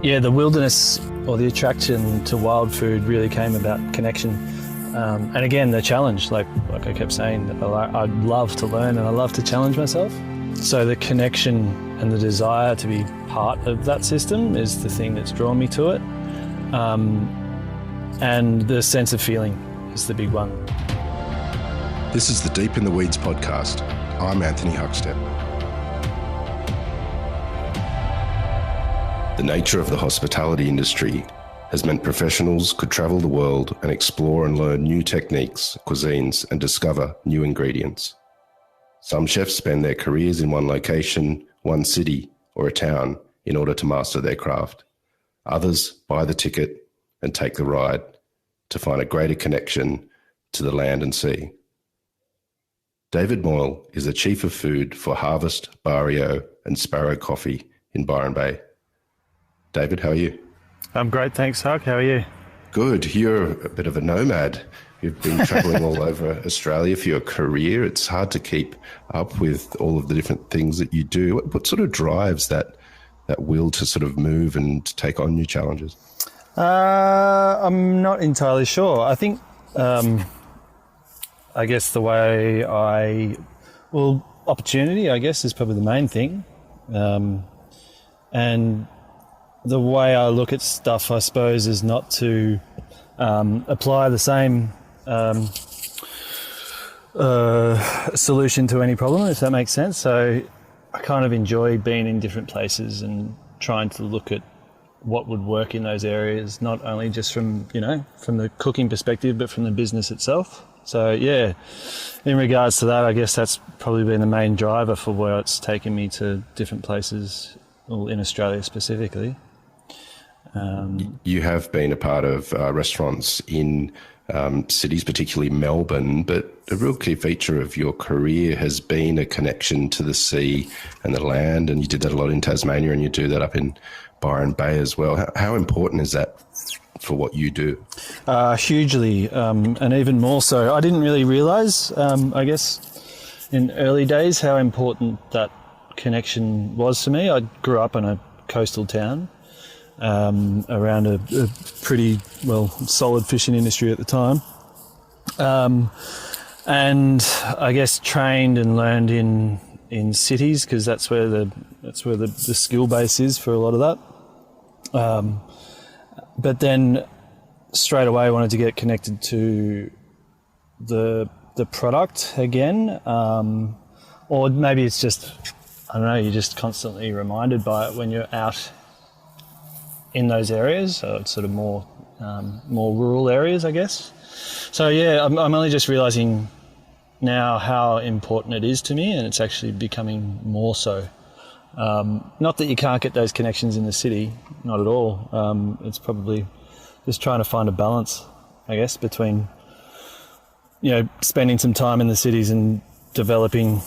Yeah, the wilderness or the attraction to wild food really came about connection. And again, the challenge, like I kept saying, I love to learn and I love to challenge myself. So the connection and the desire to be part of that system is the thing that's drawn me to it. And the sense of feeling is the big one. This is the Deep in the Weeds podcast. I'm Anthony Huckstep. The nature of the hospitality industry has meant professionals could travel the world and explore and learn new techniques, cuisines, and discover new ingredients. Some chefs spend their careers in one location, one city, or a town in order to master their craft. Others buy the ticket and take the ride to find a greater connection to the land and sea. David Moyle is the Chief of Food for Harvest, Barrio, and Sparrow Coffee in Byron Bay. David, how are you? I'm great, thanks, Huck. How are you? Good. You're a bit of a nomad. You've been travelling all over Australia for your career. It's hard to keep up with all of the different things that you do. What sort of drives that will to sort of move and take on new challenges? I'm not entirely sure. I think, I guess the way opportunity, I guess, is probably the main thing. And the way I look at stuff, I suppose, is not to apply the same solution to any problem, if that makes sense. So I kind of enjoy being in different places and trying to look at what would work in those areas, not only just from the cooking perspective, but from the business itself. So yeah, in regards to that, I guess that's probably been the main driver for where it's taken me to different places, in Australia specifically. You have been a part of restaurants in cities, particularly Melbourne, but a real key feature of your career has been a connection to the sea and the land, and you did that a lot in Tasmania, and you do that up in Byron Bay as well. How important is that for what you do? Hugely, and even more so. I didn't really realise, I guess, in early days how important that connection was to me. I grew up in a coastal town around a pretty solid fishing industry at the time, and I guess trained and learned in cities because that's where the skill base is for a lot of that. But then straight away I wanted to get connected to the product again, or maybe it's just, I don't know, you're just constantly reminded by it when you're out in those areas. So it's sort of more rural areas, I guess. So yeah, I'm only just realising now how important it is to me, and it's actually becoming more so. Not that you can't get those connections in the city, not at all. It's probably just trying to find a balance, I guess, between spending some time in the cities and developing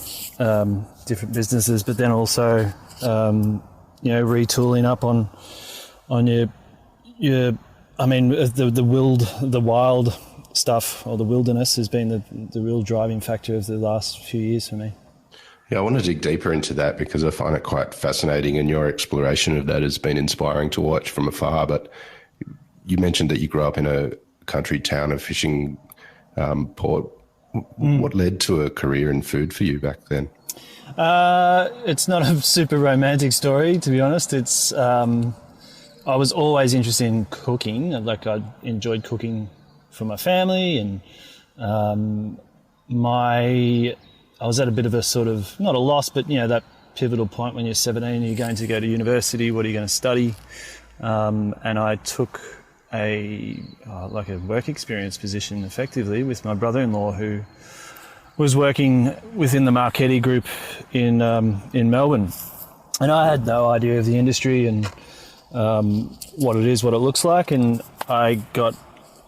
different businesses, but then also retooling up on your I mean the wild stuff, or the wilderness has been the real driving factor of the last few years for me. Yeah, I want to dig deeper into that because I find it quite fascinating, and your exploration of that has been inspiring to watch from afar. But you mentioned that you grew up in a country town, a fishing port. What led to a career in food for you back then? It's not a super romantic story, to be honest. It's I was always interested in cooking. Like, I enjoyed cooking for my family, and I was at a bit of a sort of, not a loss, but that pivotal point when you're 17, you're going to go to university, what are you going to study? And I took a work experience position effectively with my brother-in-law, who was working within the Marchetti Group in Melbourne. And I had no idea of the industry and what it is, what it looks like, and I got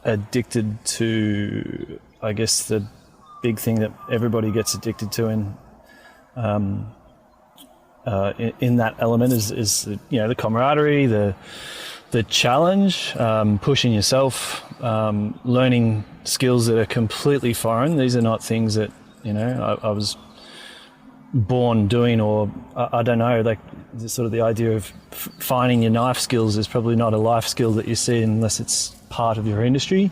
addicted to, I guess, the big thing that everybody gets addicted to in that element is the camaraderie, the challenge, pushing yourself, learning skills that are completely foreign. These are not things that I was born doing, or I don't know, like sort of the idea of finding your knife skills is probably not a life skill that you see unless it's part of your industry.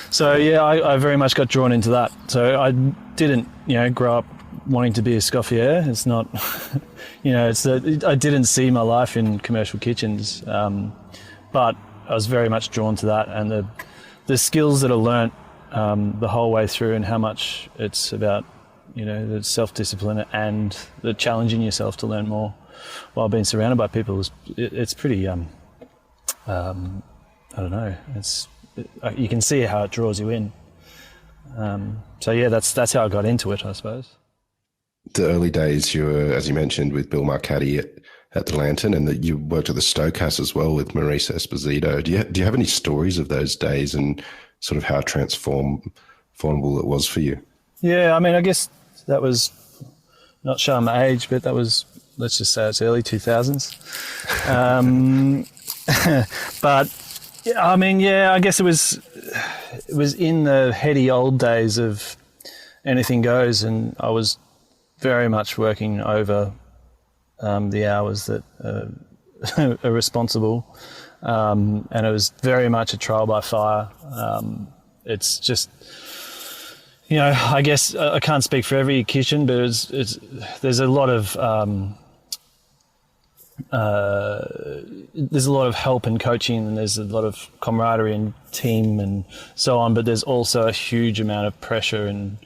So yeah, I very much got drawn into that. So I didn't, grow up wanting to be a scoffier. It's not, I didn't see my life in commercial kitchens, but I was very much drawn to that, and the skills that I learnt the whole way through, and how much it's about, the self-discipline and the challenging yourself to learn more while being surrounded by people. It's pretty, I don't know, you can see how it draws you in. So yeah, that's how I got into it, I suppose. The early days, you were, as you mentioned, with Bill Marcati at the Lantern, and that you worked at the Stokehouse as well with Maurice Esposito. Do you have any stories of those days and sort of how transformable it was for you? Yeah, I mean, I guess that was, not showing my age, but that was, let's just say it's early 2000s. But yeah, I mean, yeah, I guess it was in the heady old days of anything goes, and I was very much working over the hours that are responsible, and it was very much a trial by fire. It's just, I guess I can't speak for every kitchen, but there's a lot of help and coaching, and there's a lot of camaraderie and team and so on, but there's also a huge amount of pressure and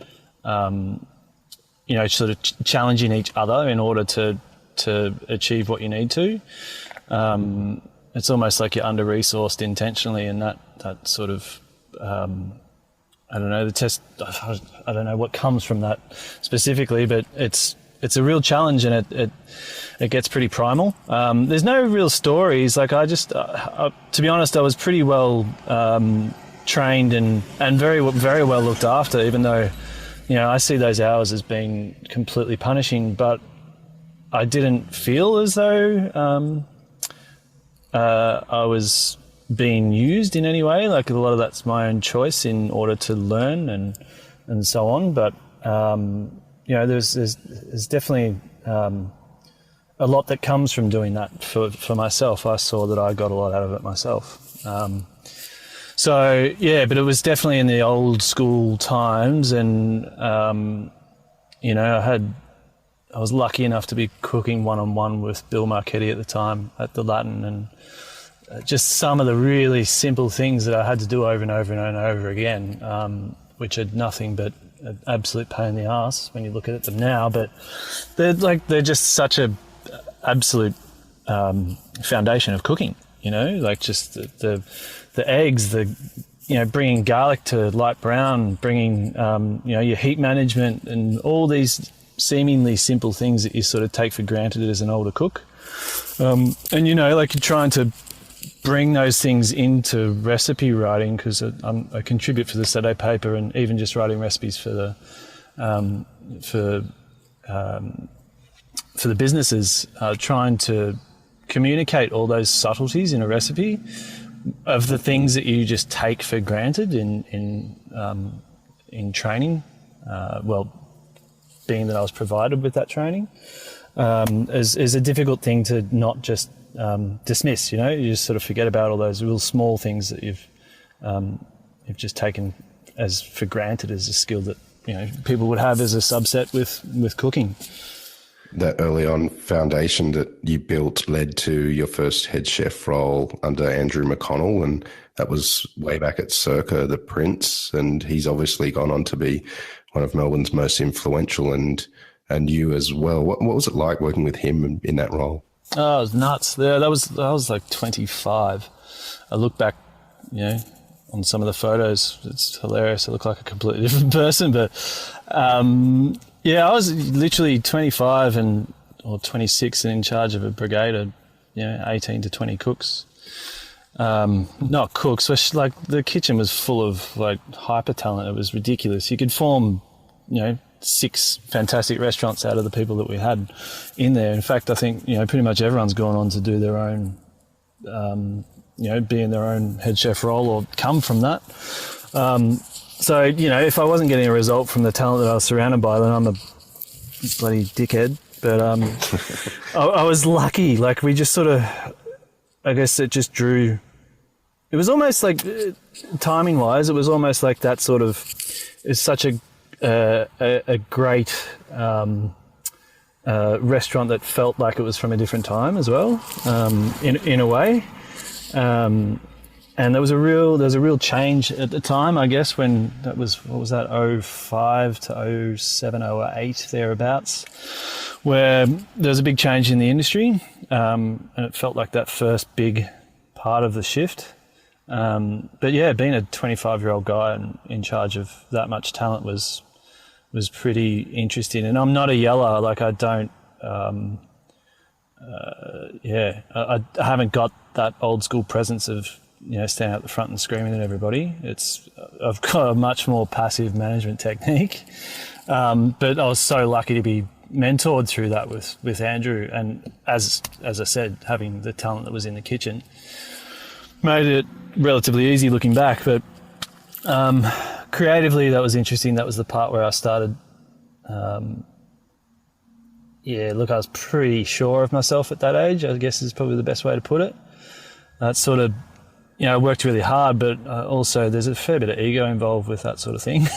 sort of challenging each other in order to achieve what you need to. It's almost like you're under-resourced intentionally, and that sort of, I don't know, the test, I don't know what comes from that specifically, but it's a real challenge, and it gets pretty primal. There's no real stories. Like to be honest, I was pretty well trained and very, very well looked after, even though, I see those hours as being completely punishing, but I didn't feel as though I was being used in any way. Like, a lot of that's my own choice in order to learn and so on. But there's definitely a lot that comes from doing that for myself. I saw that I got a lot out of it myself. So yeah, but it was definitely in the old school times, and I was lucky enough to be cooking one-on-one with Bill Marchetti at the time at the Latin, and just some of the really simple things that I had to do over and over and over again, which are nothing but an absolute pain in the ass when you look at them now. But they're just such a absolute foundation of cooking. Like just the eggs, bringing garlic to light brown, bringing your heat management, and all these seemingly simple things that you sort of take for granted as an older cook. And you're trying to bring those things into recipe writing, because I contribute for the Saturday paper, and even just writing recipes for the businesses, trying to communicate all those subtleties in a recipe of the things that you just take for granted in training. Being that I was provided with that training, is a difficult thing to not just dismiss. You just sort of forget about all those real small things that you've just taken as for granted as a skill that people would have as a subset with cooking. That early on foundation that you built led to your first head chef role under Andrew McConnell, and that was way back at Circa the Prince, and he's obviously gone on to be one of Melbourne's most influential, and you as well. What was it like working with him in that role? Oh, it was nuts. Yeah, I was like 25. I look back, on some of the photos. It's hilarious. I look like a completely different person, but I was literally 25 or 26 and in charge of a brigade of 18 to 20 cooks. Not cooks, but the kitchen was full of hyper talent. It was ridiculous. You could form 6 fantastic restaurants out of the people that we had in there. In fact, I think pretty much everyone's gone on to do their own be in their own head chef role or come from that. So if I wasn't getting a result from the talent that I was surrounded by, then I'm bloody dickhead. But I was lucky. Like we just sort of, I guess it just drew. It was almost like timing wise, it was almost like that sort of. It's such a great restaurant that felt like it was from a different time as well, in a way. And there was a real change at the time, I guess, when that was, what was that, 05 to 07, 08, thereabouts, where there was a big change in the industry, and it felt like that first big part of the shift. But yeah, being a 25-year-old guy and in charge of that much talent was pretty interesting. And I'm not a yeller, like I don't, I haven't got that old school presence of, standing at the front and screaming at everybody. I've got a much more passive management technique. But I was so lucky to be mentored through that with Andrew. And as I said, having the talent that was in the kitchen made it relatively easy looking back. But creatively, that was interesting. That was the part where I started. I was pretty sure of myself at that age, I guess is probably the best way to put it. That sort of, I worked really hard, but also there's a fair bit of ego involved with that sort of thing.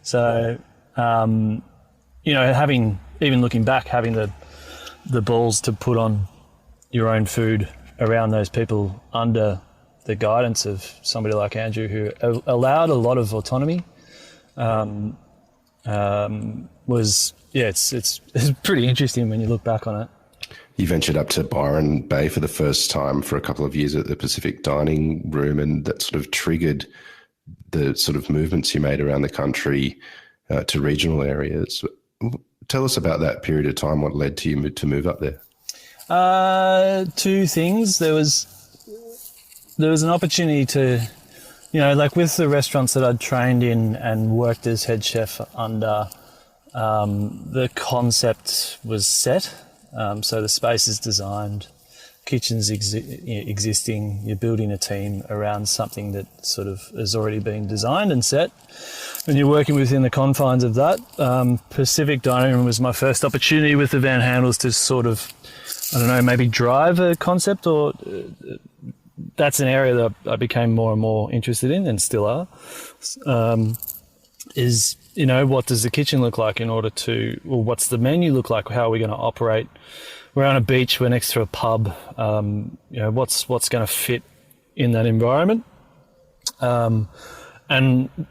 So, even looking back, having the balls to put on your own food around those people under the guidance of somebody like Andrew, who allowed a lot of autonomy, it's pretty interesting when you look back on it. You ventured up to Byron Bay for the first time for a couple of years at the Pacific Dining Room, and that sort of triggered the sort of movements you made around the country to regional areas. Tell us about that period of time, what led to you to move up there? Two things. There was an opportunity to, like with the restaurants that I'd trained in and worked as head chef under, the concept was set. So the space is designed, kitchen's existing, you're building a team around something that sort of has already been designed and set, and you're working within the confines of that. Pacific Dining Room was my first opportunity with the Van Handels to sort of, maybe drive a concept, or that's an area that I became more and more interested in, and still are, is, what does the kitchen look like what's the menu look like? How are we going to operate? We're on a beach, we're next to a pub. What's going to fit in that environment? And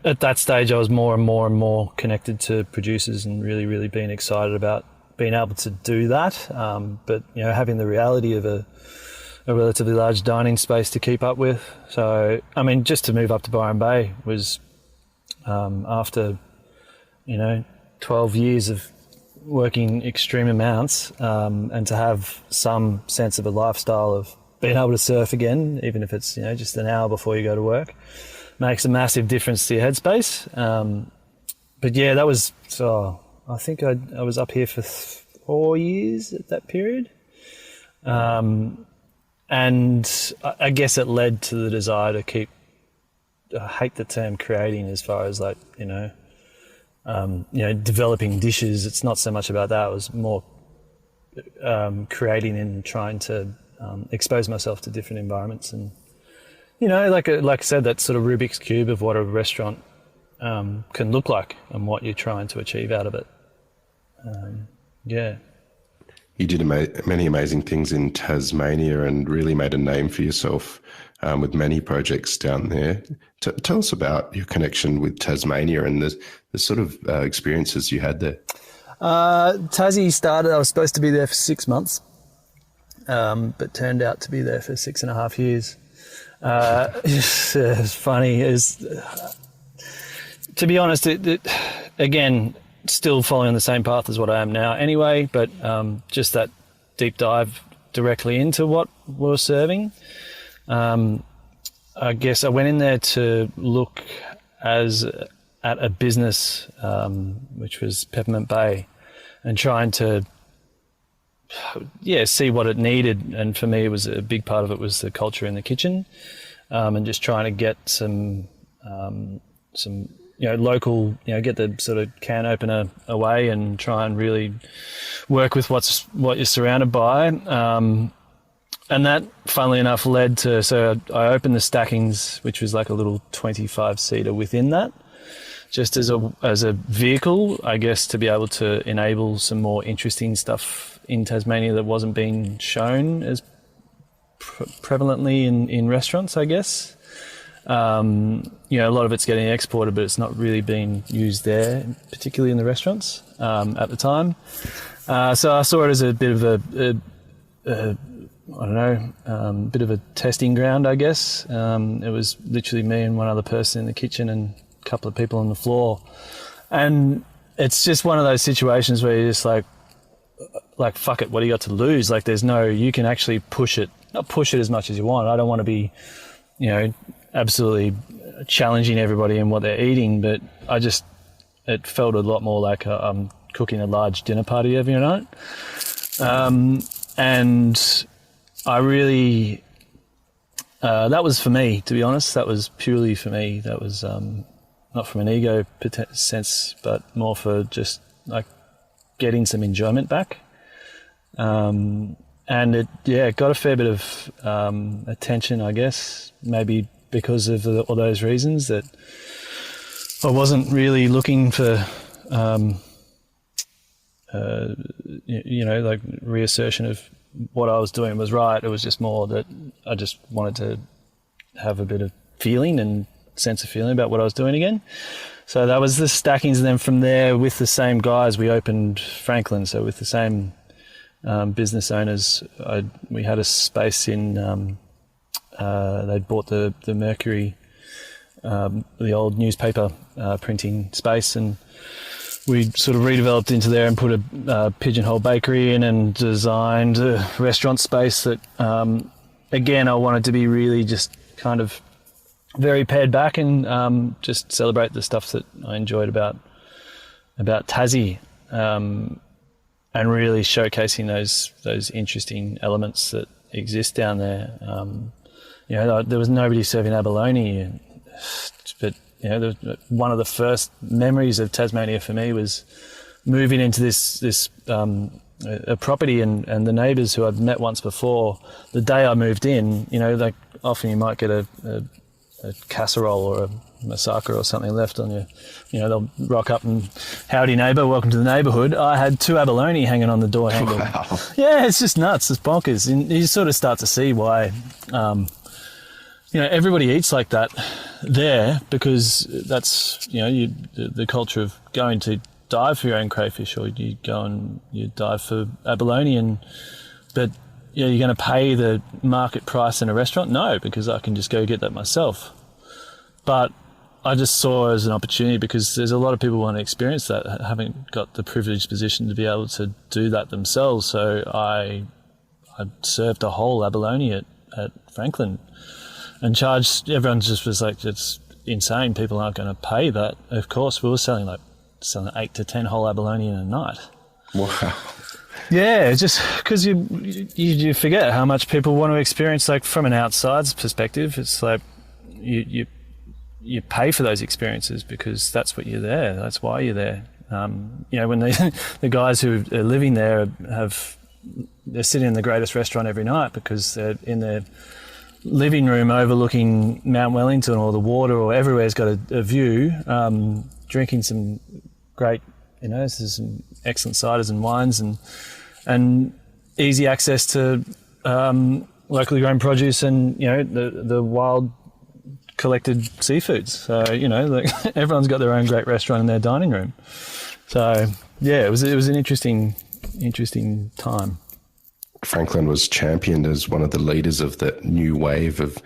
at that stage, I was more and more connected to producers and really, really being excited about being able to do that. But, having the reality of a relatively large dining space to keep up with. So, just to move up to Byron Bay was after 12 years of working extreme amounts, and to have some sense of a lifestyle of being able to surf again, even if it's, just an hour before you go to work, makes a massive difference to your headspace. But yeah, that was, I think I was up here for 4 years at that period. And I guess it led to the desire to keep, I hate the term creating as far as like, developing dishes. It's not so much about that. It was more creating and trying to expose myself to different environments. And, like I said, that sort of Rubik's Cube of what a restaurant can look like and what you're trying to achieve out of it. You did many amazing things in Tasmania and really made a name for yourself with many projects down there. Tell us about your connection with Tasmania and the sort of experiences you had there. Tassie started, I was supposed to be there for 6 months, but turned out to be there for 6.5 years. It's funny. To be honest, it again, still following the same path as what I am now anyway, but just that deep dive directly into what we're serving. I guess I went in there to look at a business, which was Peppermint Bay, and trying to see what it needed. And for me, it was a big part of it was the culture in the kitchen, and just trying to get some local, get the sort of can opener away and try and really work with what you're surrounded by. And that, funnily enough, led to, so I opened the stackings, which was like a little 25-seater within that, just as a vehicle, I guess, to be able to enable some more interesting stuff in Tasmania that wasn't being shown as prevalently in restaurants, I guess. A lot of it's getting exported, but it's not really being used there, particularly in the restaurants at the time. So I saw it as a bit of a bit of a testing ground, I guess. It was literally me and one other person in the kitchen and a couple of people on the floor. And it's just one of those situations where you're just like, fuck it, what do you got to lose? Like, you can actually not push it as much as you want. I don't want to be, absolutely challenging everybody in what they're eating, but it felt a lot more like I'm cooking a large dinner party every night. And I really, that was for me, to be honest. That was purely for me. That was not from an ego sense, but more for just like getting some enjoyment back. And it got a fair bit of attention, I guess, maybe because of all those reasons, that I wasn't really looking for, like reassertion of what I was doing was right. It was just more that I just wanted to have a bit of feeling and sense of feeling about what I was doing again. So that was the stackings, and then from there, with the same guys, we opened Franklin. So with the same business owners, we had a space in. They'd bought the Mercury, the old newspaper printing space, and we sort of redeveloped into there and put a pigeonhole bakery in and designed a restaurant space that, again, I wanted to be really just kind of very pared back and just celebrate the stuff that I enjoyed about Tassie, and really showcasing those interesting elements that exist down there. There was nobody serving abalone, but one of the first memories of Tasmania for me was moving into this a property, and the neighbours who I'd met once before. The day I moved in, like often you might get a casserole or a massacre or something left on you. They'll rock up and, howdy neighbour, welcome to the neighbourhood. I had 2 abalone hanging on the door handle. Wow. Yeah, it's just nuts. It's bonkers. And you sort of start to see why, everybody eats like that there, because that's, the culture of going to dive for your own crayfish, or you go and you dive for abalone, but you're going to pay the market price in a restaurant? No, because I can just go get that myself. But I just saw it as an opportunity, because there's a lot of people who want to experience that, haven't got the privileged position to be able to do that themselves. So I served a whole abalone at Franklin and charged. Everyone just was like, it's insane. People aren't going to pay that. Of course, we were selling 8 to 10 whole abalone in a night. Wow. Yeah, just because you forget how much people want to experience, like from an outside's perspective. It's like you pay for those experiences because that's what you're there. That's why you're there. When the guys who are living there they're sitting in the greatest restaurant every night because they're in their living room overlooking Mount Wellington, or the water, or everywhere's got a view, drinking some great, there's some excellent ciders and wines, and easy access to locally grown produce and the wild collected seafoods. So everyone's got their own great restaurant in their dining room. So yeah, it was an interesting time. Franklin was championed as one of the leaders of that new wave of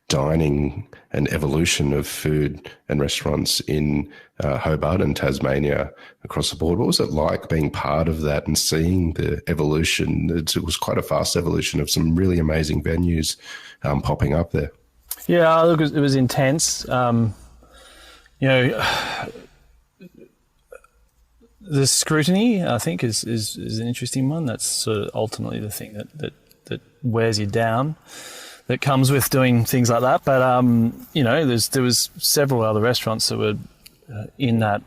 dining and evolution of food and restaurants in Hobart and Tasmania across the board. What was it like being part of that and seeing the evolution? It was quite a fast evolution of some really amazing venues popping up there. Yeah, look, it was intense. The scrutiny, I think, is an interesting one. That's sort of ultimately the thing that wears you down, that comes with doing things like that. But there was several other restaurants that were in that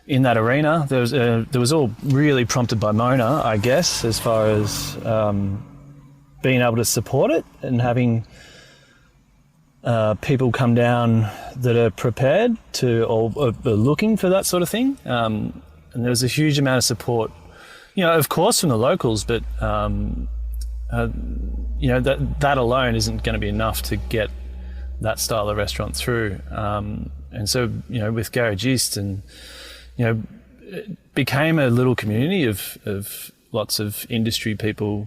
arena. There was all really prompted by Mona, I guess, as far as being able to support it and having people come down that are prepared to or are looking for that sort of thing. And there was a huge amount of support, of course from the locals, but that alone isn't going to be enough to get that style of restaurant through. And so, with Garage East and, it became a little community of lots of industry people,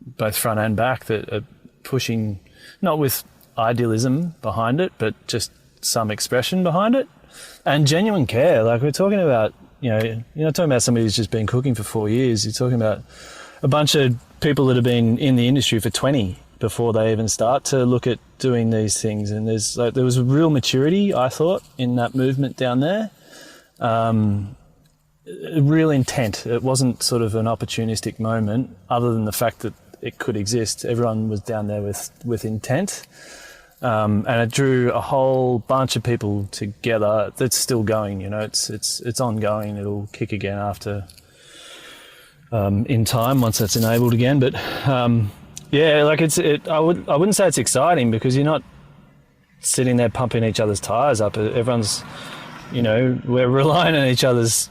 both front and back, that are pushing, not with idealism behind it, but just some expression behind it and genuine care. Like we're talking about, you're not talking about somebody who's just been cooking for 4 years. You're talking about a bunch of people that have been in the industry for 20 before they even start to look at doing these things. And there was a real maturity, I thought, in that movement down there. Real intent. It wasn't sort of an opportunistic moment, other than the fact that it could exist. Everyone was down there with intent. And it drew a whole bunch of people together. That's still going, it's ongoing. It'll kick again after, in time, once that's enabled again. But, I wouldn't say it's exciting, because you're not sitting there pumping each other's tires up. Everyone's, we're relying on each other's,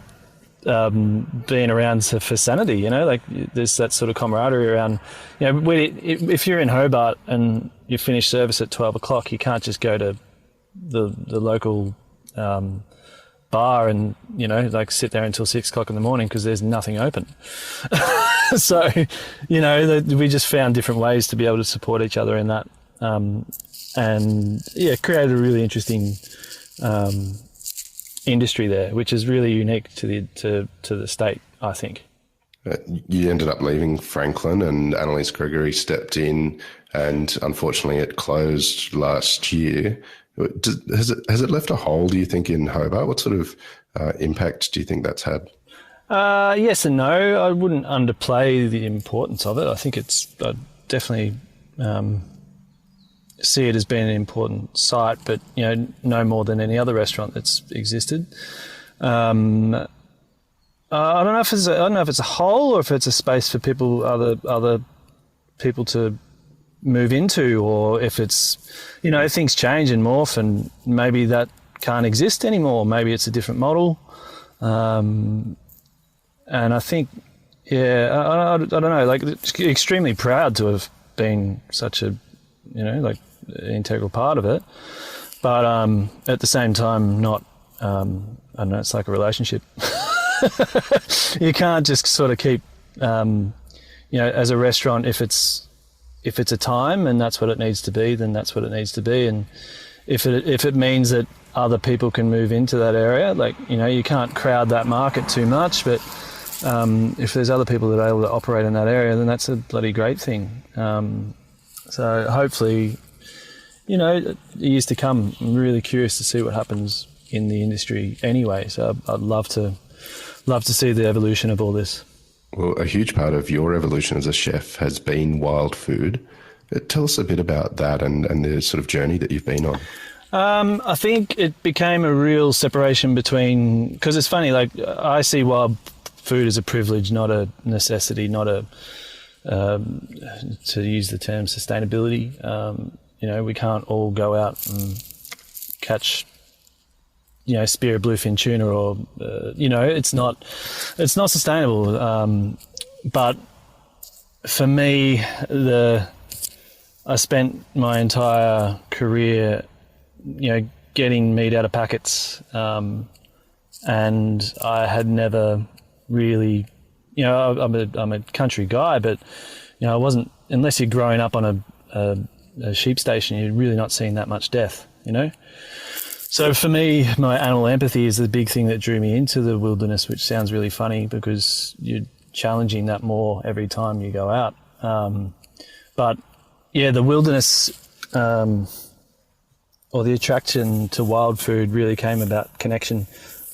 being around for sanity, there's that sort of camaraderie around, if you're in Hobart and you finish service at 12 o'clock, you can't just go to the local bar and, sit there until 6 o'clock in the morning, because there's nothing open. So, we just found different ways to be able to support each other in that. Created a really interesting industry there, which is really unique to the state, I think. You ended up leaving Franklin, and Annalise Gregory stepped in, and unfortunately it closed last year. Has it left a hole, do you think, in Hobart? What sort of impact do you think that's had? Yes and no. I wouldn't underplay the importance of it. I think I definitely see it as being an important site, but no more than any other restaurant that's existed. I don't know if it's a hole, or if it's a space for people, other people to move into, or if it's, things change and morph, and maybe that can't exist anymore. Maybe it's a different model. And I think, I don't know, extremely proud to have been such a, integral part of it. But at the same time, not, I don't know, it's like a relationship. You can't just sort of keep, as a restaurant, if it's a time and that's what it needs to be, then that's what it needs to be. And if it means that other people can move into that area, you can't crowd that market too much, but if there's other people that are able to operate in that area, then that's a bloody great thing. So hopefully, years to come, I'm really curious to see what happens in the industry anyway. So I'd love to see the evolution of all this. Well, a huge part of your evolution as a chef has been wild food. Tell us a bit about that and the sort of journey that you've been on. I think it became a real separation between, because it's funny, I see wild food as a privilege, not a necessity, not a, to use the term sustainability. We can't all go out and catch, spear bluefin tuna, or, it's not sustainable. But for me, I spent my entire career, getting meat out of packets, and I had never really, I'm a country guy, but I wasn't, unless you're growing up on a sheep station, you're really not seeing that much death, So for me, my animal empathy is the big thing that drew me into the wilderness, which sounds really funny because you're challenging that more every time you go out. But yeah, the wilderness, or the attraction to wild food really came about connection.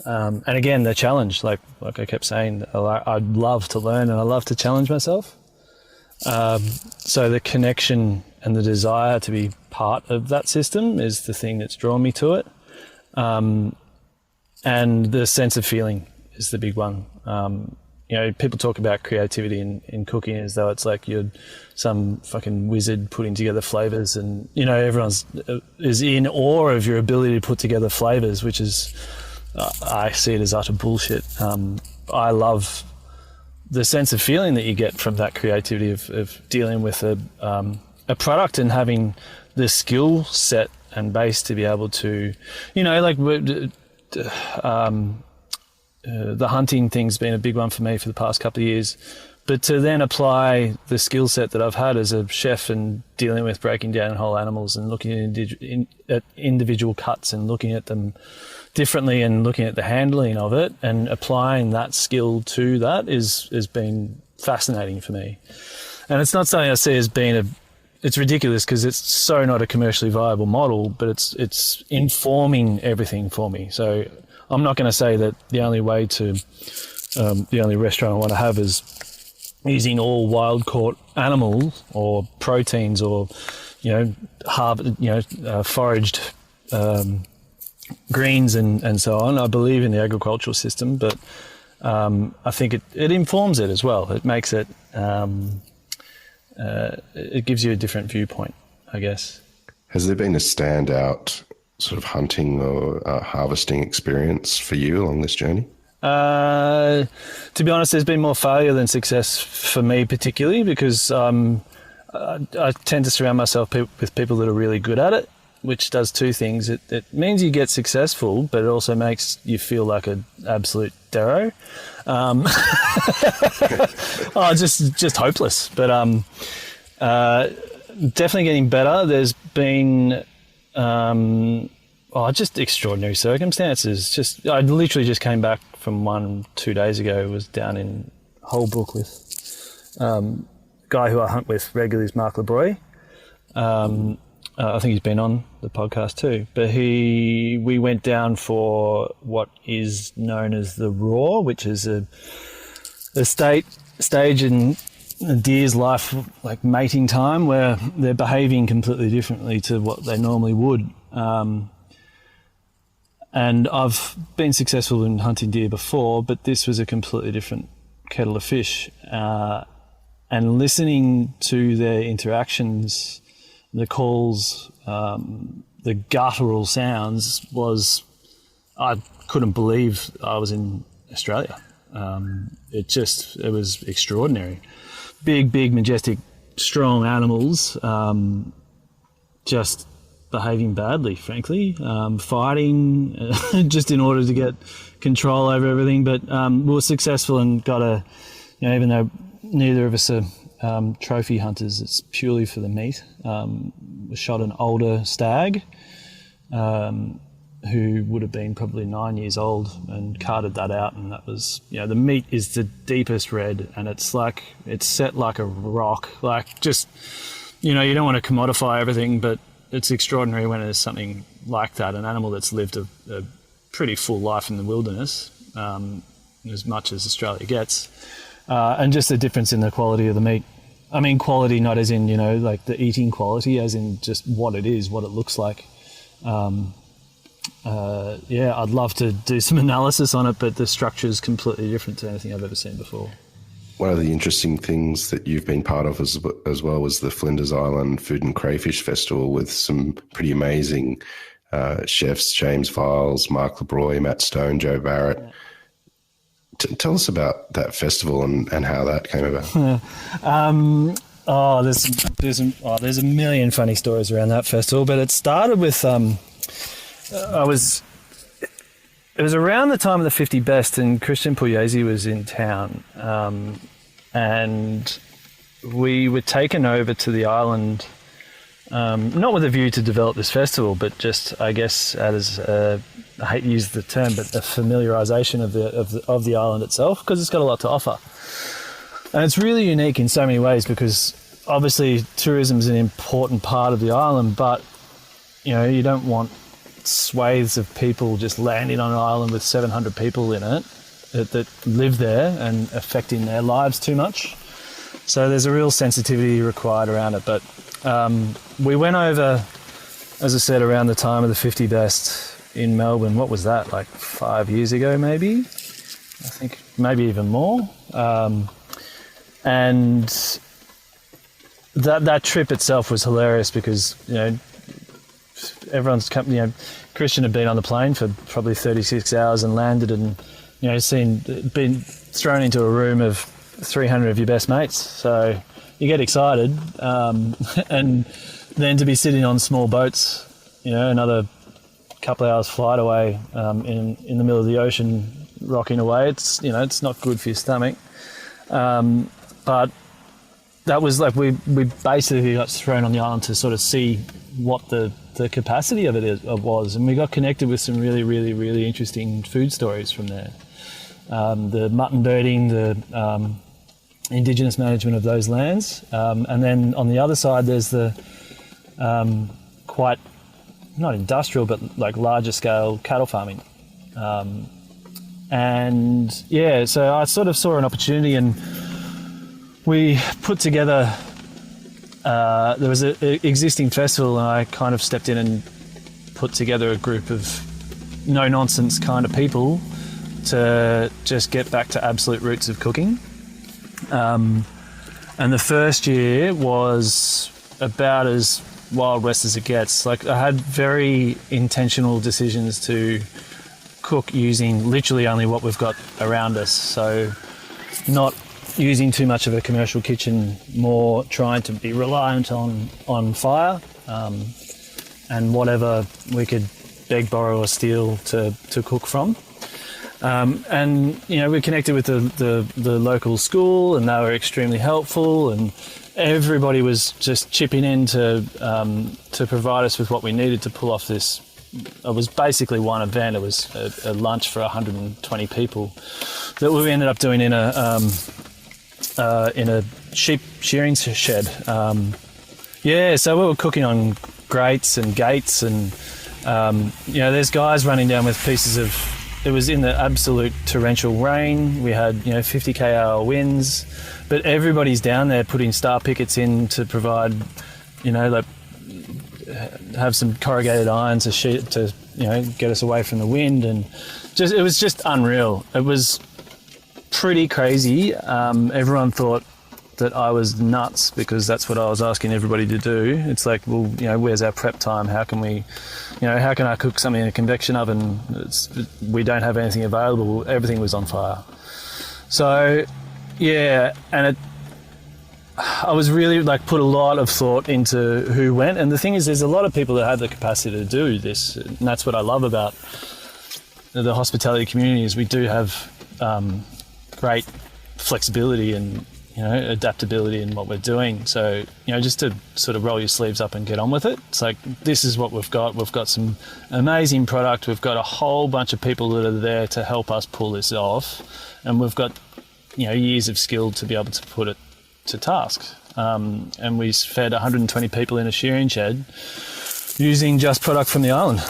And again, the challenge, like I kept saying, I'd love to learn and I love to challenge myself. So the connection and the desire to be part of that system is the thing that's drawn me to it. And the sense of feeling is the big one. People talk about creativity in cooking as though it's like you're some fucking wizard putting together flavors, and everyone's is in awe of your ability to put together flavors, which is I see it as utter bullshit. I love the sense of feeling that you get from that creativity of dealing with a product and having the skill set and base to be able to, the hunting thing's been a big one for me for the past couple of years, but to then apply the skill set that I've had as a chef and dealing with breaking down whole animals and looking at individual cuts and looking at them differently and looking at the handling of it and applying that skill to that has been fascinating for me. And it's not something I see as being it's ridiculous because it's so not a commercially viable model, but it's informing everything for me. So I'm not going to say that the only way to, the only restaurant I want to have is using all wild caught animals or proteins or, foraged greens and so on. I believe in the agricultural system, but I think it informs it as well. It makes it, it gives you a different viewpoint, I guess. Has there been a standout sort of hunting or harvesting experience for you along this journey? To be honest, there's been more failure than success for me particularly because I tend to surround myself with people that are really good at it, which does two things. It means you get successful, but it also makes you feel like an absolute Darrow. Just hopeless. But definitely getting better. There's been just extraordinary circumstances. I literally just came back from 2 days ago. Was down in Holbrook with a guy who I hunt with regularly, is Mark LeBroy. I think he's been on the podcast too. But we went down for what is known as the Roar, which is a stage in a deer's life, like mating time, where they're behaving completely differently to what they normally would. And I've been successful in hunting deer before, but this was a completely different kettle of fish. And listening to their interactions, the calls, the guttural sounds I couldn't believe I was in Australia. It was extraordinary. Big, majestic, strong animals, just behaving badly, frankly, fighting just in order to get control over everything. But we were successful and got even though neither of us are trophy hunters, it's purely for the meat. We shot an older stag who would have been probably 9 years old and carted that out, and that was, the meat is the deepest red, and it's set like a rock, like just, you don't want to commodify everything, but it's extraordinary when there's something like that, an animal that's lived a pretty full life in the wilderness, as much as Australia gets, and just the difference in the quality of the meat. I mean, quality not as in, like the eating quality, as in just what it is, what it looks like. I'd love to do some analysis on it, but the structure is completely different to anything I've ever seen before. One of the interesting things that you've been part of as well was the Flinders Island Food and Crayfish Festival with some pretty amazing chefs, James Viles, Mark LeBroy, Matt Stone, Joe Barrett. Yeah. Tell us about that festival and how that came about. There's a million funny stories around that festival, but it started with it was around the time of the 50 Best, and Christian Pugliese was in town, and we were taken over to the island, not with a view to develop this festival, but just, I guess, as I hate to use the term, but a familiarisation of the island itself, because it's got a lot to offer, and it's really unique in so many ways because obviously tourism is an important part of the island, but you don't want swathes of people just landing on an island with 700 people in it that live there and affecting their lives too much. So there's a real sensitivity required around it. But we went over, as I said, around the time of the 50 Best in Melbourne. What was that, like 5 years ago maybe? I think maybe even more. And that trip itself was hilarious because, everyone's come, Christian had been on the plane for probably 36 hours and landed and, been thrown into a room of 300 of your best mates. So you get excited. And then to be sitting on small boats, another couple of hours flight away in the middle of the ocean, rocking away, it's not good for your stomach. But that was like we basically got thrown on the island to sort of see what the capacity of it was, and we got connected with some really, really, really interesting food stories from there. The mutton birding, the Indigenous management of those lands, and then on the other side there's the quite not industrial but like larger scale cattle farming. And yeah, so I sort of saw an opportunity, and we put together, there was an existing festival, and I kind of stepped in and put together a group of no-nonsense kind of people to just get back to absolute roots of cooking. And the first year was about as Wild West as it gets. Like, I had very intentional decisions to cook using literally only what we've got around us. So not using too much of a commercial kitchen, more trying to be reliant on fire and whatever we could beg, borrow or steal to cook from. And we connected with the local school, and they were extremely helpful, and everybody was just chipping in to provide us with what we needed to pull off this. It was basically one event. It was a lunch for 120 people that we ended up doing in a sheep shearing shed. So we were cooking on grates and gates, and there's guys running down with pieces of. It was in the absolute torrential rain. We had 50 km/h winds, but everybody's down there putting star pickets in to provide, have some corrugated iron to get us away from the wind, and it was just unreal. It was pretty crazy. Everyone thought that I was nuts because that's what I was asking everybody to do. It's like, well, where's our prep time? How can we, how can I cook something in a convection oven? We don't have anything available. Everything was on fire. So, yeah, and I was really put a lot of thought into who went. And the thing is, there's a lot of people that have the capacity to do this. And that's what I love about the hospitality community is we do have great flexibility and adaptability in what we're doing. So, just to sort of roll your sleeves up and get on with it. It's like, this is what we've got. We've got some amazing product. We've got a whole bunch of people that are there to help us pull this off. And we've got, years of skill to be able to put it to task. And we fed 120 people in a shearing shed using just product from the island.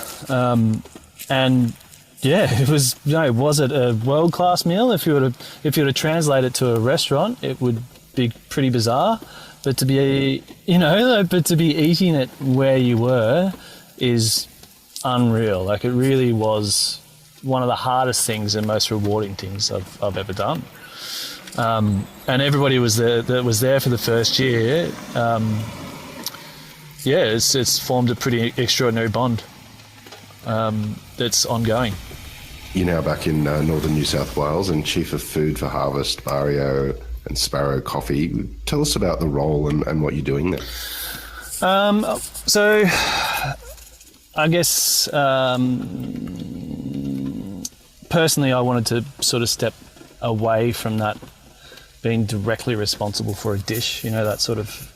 And yeah, it was. Was it a world-class meal? If you were to translate it to a restaurant, it would be pretty bizarre. But to be, to be eating it where you were is unreal. Like, it really was one of the hardest things and most rewarding things I've ever done. And everybody was there that was there for the first year. It's formed a pretty extraordinary bond that's ongoing. You're now back in northern New South Wales and Chief of Food for Harvest, Barrio and Sparrow Coffee. Tell us about the role and what you're doing there. So I guess personally I wanted to sort of step away from that being directly responsible for a dish, that sort of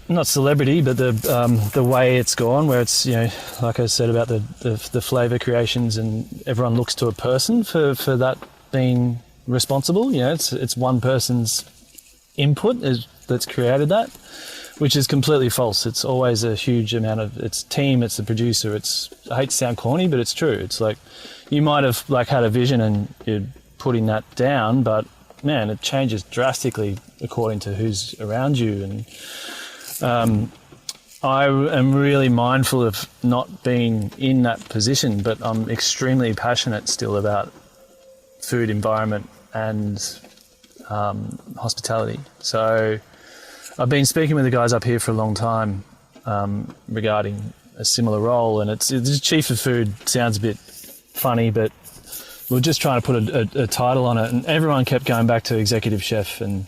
not celebrity, but the way it's gone, where it's like I said about the flavour creations, and everyone looks to a person for that being responsible. It's one person's input that's created that, which is completely false. It's always a huge amount of it's team, it's the producer. I hate to sound corny, but it's true. It's like you might have had a vision and you're putting that down, but man, it changes drastically according to who's around you. And I am really mindful of not being in that position, but I'm extremely passionate still about food, environment, and hospitality. So I've been speaking with the guys up here for a long time regarding a similar role, and it's chief of food sounds a bit funny, but we're just trying to put a title on it, and everyone kept going back to executive chef, and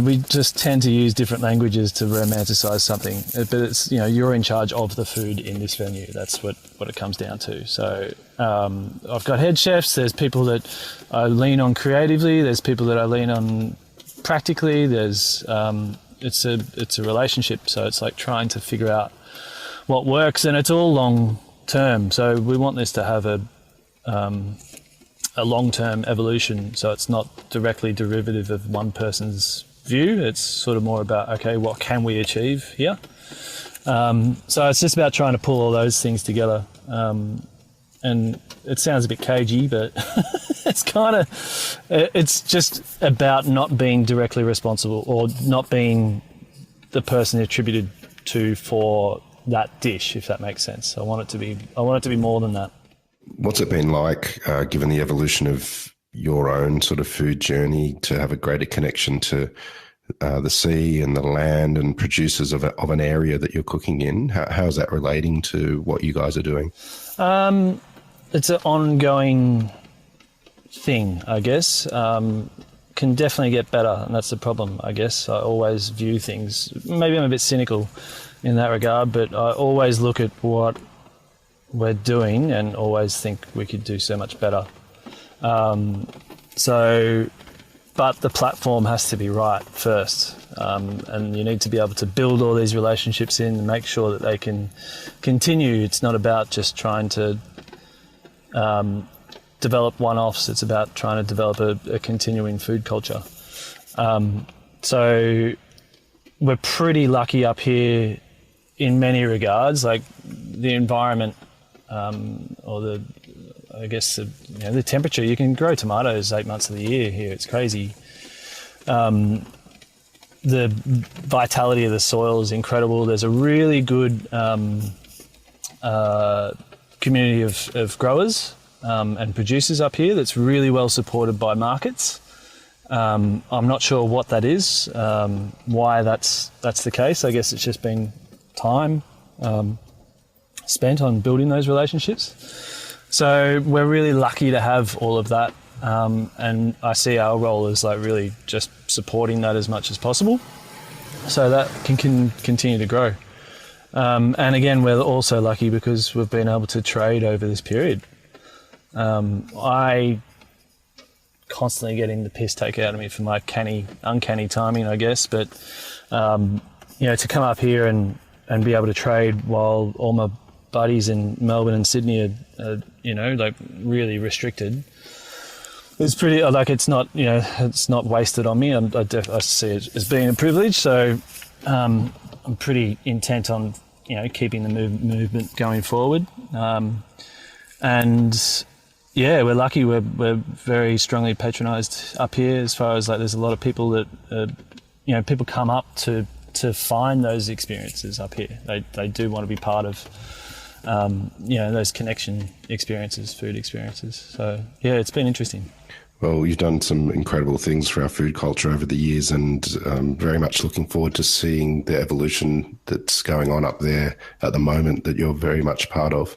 we just tend to use different languages to romanticize something, but it's you're in charge of the food in this venue. That's what it comes down to. So I've got head chefs, there's people that I lean on creatively, there's people that I lean on practically, there's it's a relationship, so it's like trying to figure out what works, and it's all long term. So we want this to have a long-term evolution, so it's not directly derivative of one person's view. It's sort of more about, okay, what can we achieve here? So it's just about trying to pull all those things together. And it sounds a bit cagey, but it's just about not being directly responsible, or not being the person attributed to for that dish, if that makes sense. I want it to be more than that. What's it been like, given the evolution of your own sort of food journey, to have a greater connection to the sea and the land and producers of an area that you're cooking in? How is that relating to what you guys are doing? It's an ongoing thing, I guess. Can definitely get better, and that's the problem, I guess. I always view things, maybe I'm a bit cynical in that regard, but I always look at what we're doing and always think we could do so much better. But the platform has to be right first, and you need to be able to build all these relationships in and make sure that they can continue. It's not about just trying to develop one-offs. It's about trying to develop a continuing food culture. So we're pretty lucky up here in many regards, like the environment, or the temperature. You can grow tomatoes 8 months of the year here. It's crazy. The vitality of the soil is incredible. There's a really good community of growers and producers up here that's really well supported by markets. I'm not sure what that is, why that's the case. I guess it's just been time spent on building those relationships. So we're really lucky to have all of that, and I see our role as like really just supporting that as much as possible, so that can continue to grow. And again, we're also lucky because we've been able to trade over this period. I constantly getting the piss taken out of me for my uncanny timing, I guess, but to come up here and be able to trade while all my buddies in Melbourne and Sydney are like really restricted, it's pretty, like, it's not wasted on me. I see it as being a privilege, so I'm pretty intent on keeping the movement going forward. And yeah, we're lucky. We're very strongly patronised up here, as far as like there's a lot of people that people come up to find those experiences up here. They do want to be part of those connection experiences, food experiences. So yeah, it's been interesting. Well, you've done some incredible things for our food culture over the years, and very much looking forward to seeing the evolution that's going on up there at the moment that you're very much part of.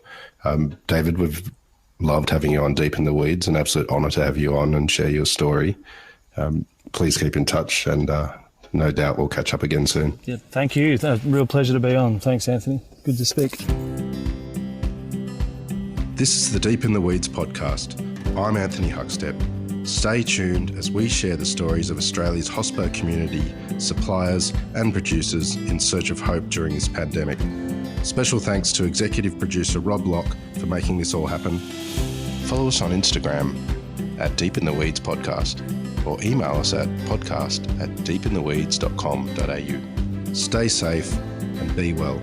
David, we've loved having you on Deep in the Weeds. An absolute honour to have you on and share your story. Please keep in touch, and no doubt we'll catch up again soon. Yeah, thank you. It's a real pleasure to be on. Thanks, Anthony. Good to speak. This is the Deep in the Weeds podcast. I'm Anthony Huckstep. Stay tuned as we share the stories of Australia's hospo community, suppliers and producers in search of hope during this pandemic. Special thanks to executive producer Rob Locke for making this all happen. Follow us on Instagram at Deep in the Weeds Podcast, or email us at podcast@deepintheweeds.com.au. Stay safe and be well.